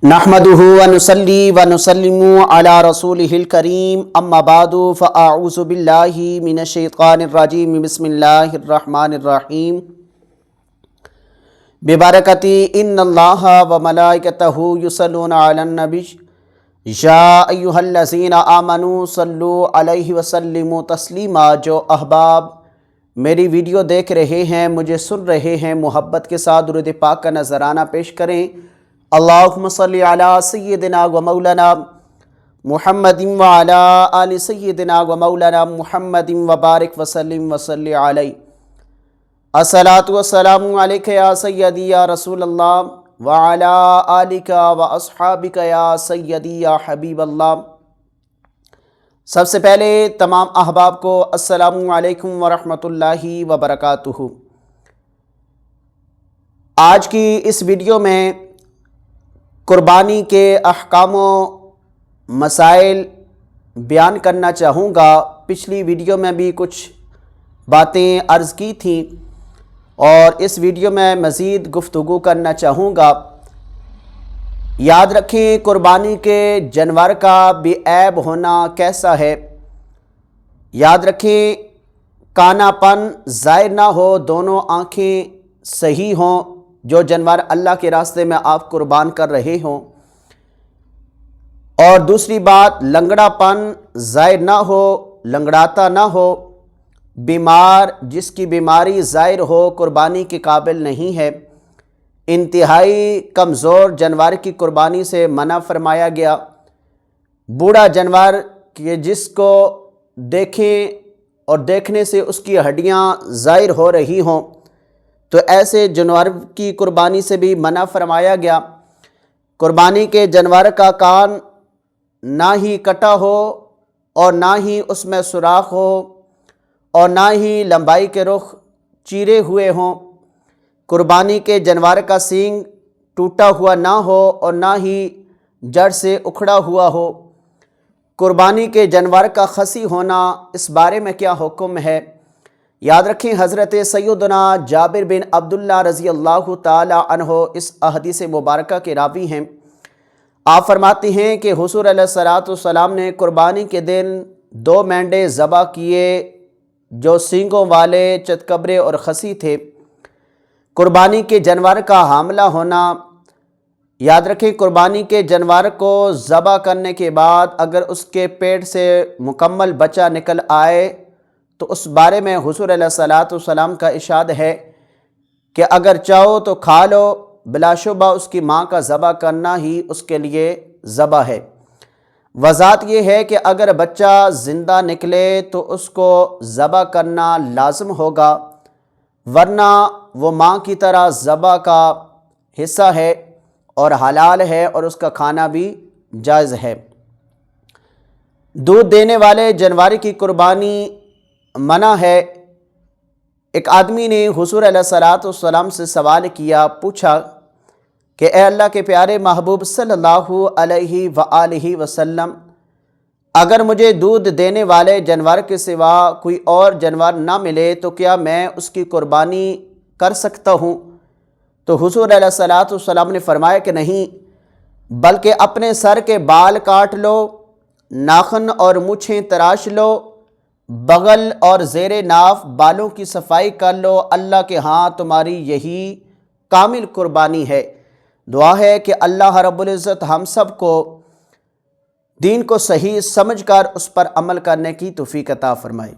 نحمدہ ونصلی ونسلم علی رسولہ الکریم اما بعد فاعوذ باللہ من الشیطان الرجیم بسم اللہ الرحمن الرحیم ببرکت ان اللہ وملائکتہ یصلون علی النبی یا ایہا الذین آمنوا صلوا علیہ وسلموا تسلیما۔ جو احباب میری ویڈیو دیکھ رہے ہیں، مجھے سن رہے ہیں، محبت کے ساتھ درود پاک کا نذرانہ پیش کریں۔ اللہم صلی علی سیدنا و مولانا محمد وعلی آل سیدنا و مولانا محمد وبارک وسلم وصلی علیہ۔ الصلاۃ والسلام علیک یا سیدی یا رسول اللہ وعلی آلک و اصحابک یا سیدی یا حبیب اللہ۔ سب سے پہلے تمام احباب کو السلام علیکم ورحمۃ اللہ وبرکاتہ۔ آج کی اس ویڈیو میں قربانی کے احکام و مسائل بیان کرنا چاہوں گا۔ پچھلی ویڈیو میں بھی کچھ باتیں عرض کی تھیں اور اس ویڈیو میں مزید گفتگو کرنا چاہوں گا۔ یاد رکھیں، قربانی کے جانور کا بے عیب ہونا کیسا ہے۔ یاد رکھیں، کانا پن ظاہر نہ ہو، دونوں آنکھیں صحیح ہوں، جو جانور اللہ کے راستے میں آپ قربان کر رہے ہوں۔ اور دوسری بات، لنگڑا پن ظاہر نہ ہو، لنگڑاتا نہ ہو۔ بیمار جس کی بیماری ظاہر ہو قربانی کے قابل نہیں ہے۔ انتہائی کمزور جانور کی قربانی سے منع فرمایا گیا۔ بوڑھا جانور کہ جس کو دیکھیں اور دیکھنے سے اس کی ہڈیاں ظاہر ہو رہی ہوں، تو ایسے جانور کی قربانی سے بھی منع فرمایا گیا۔ قربانی کے جانور کا کان نہ ہی کٹا ہو اور نہ ہی اس میں سوراخ ہو اور نہ ہی لمبائی کے رخ چیرے ہوئے ہوں۔ قربانی کے جانور کا سینگ ٹوٹا ہوا نہ ہو اور نہ ہی جڑ سے اکھڑا ہوا ہو۔ قربانی کے جانور کا خصی ہونا، اس بارے میں کیا حکم ہے۔ یاد رکھیں، حضرت سیدنا جابر بن عبداللہ رضی اللہ تعالی عنہ اس احادیث مبارکہ کے راوی ہیں۔ آپ فرماتے ہیں کہ حضور علیہ الصلوۃ والسلام نے قربانی کے دن 2 مینڈے ذبح کیے جو سینگوں والے، چتکبرے اور خصی تھے۔ قربانی کے جانور کا حاملہ ہونا، یاد رکھیں، قربانی کے جانور کو ذبح کرنے کے بعد اگر اس کے پیٹ سے مکمل بچہ نکل آئے تو اس بارے میں حضور علیہ الصلوۃ والسلام کا ارشاد ہے کہ اگر چاہو تو کھا لو، بلا شبہ اس کی ماں کا ذبح کرنا ہی اس کے لیے ذبح ہے۔ وضاحت یہ ہے کہ اگر بچہ زندہ نکلے تو اس کو ذبح کرنا لازم ہوگا، ورنہ وہ ماں کی طرح ذبح کا حصہ ہے اور حلال ہے اور اس کا کھانا بھی جائز ہے۔ دودھ دینے والے جانور کی قربانی منع ہے۔ ایک آدمی نے حضور علیہ الصلوۃ والسلام سے سوال کیا، پوچھا کہ اے اللہ کے پیارے محبوب صلی اللہ علیہ وآلہ وسلم، اگر مجھے دودھ دینے والے جانور کے سوا کوئی اور جانور نہ ملے تو کیا میں اس کی قربانی کر سکتا ہوں؟ تو حضور علیہ الصلوۃ والسلام نے فرمایا کہ نہیں، بلکہ اپنے سر کے بال کاٹ لو، ناخن اور مونچھیں تراش لو، بغل اور زیر ناف بالوں کی صفائی کر لو، اللہ کے ہاں تمہاری یہی کامل قربانی ہے۔ دعا ہے کہ اللہ رب العزت ہم سب کو دین کو صحیح سمجھ کر اس پر عمل کرنے کی توفیق عطا فرمائے۔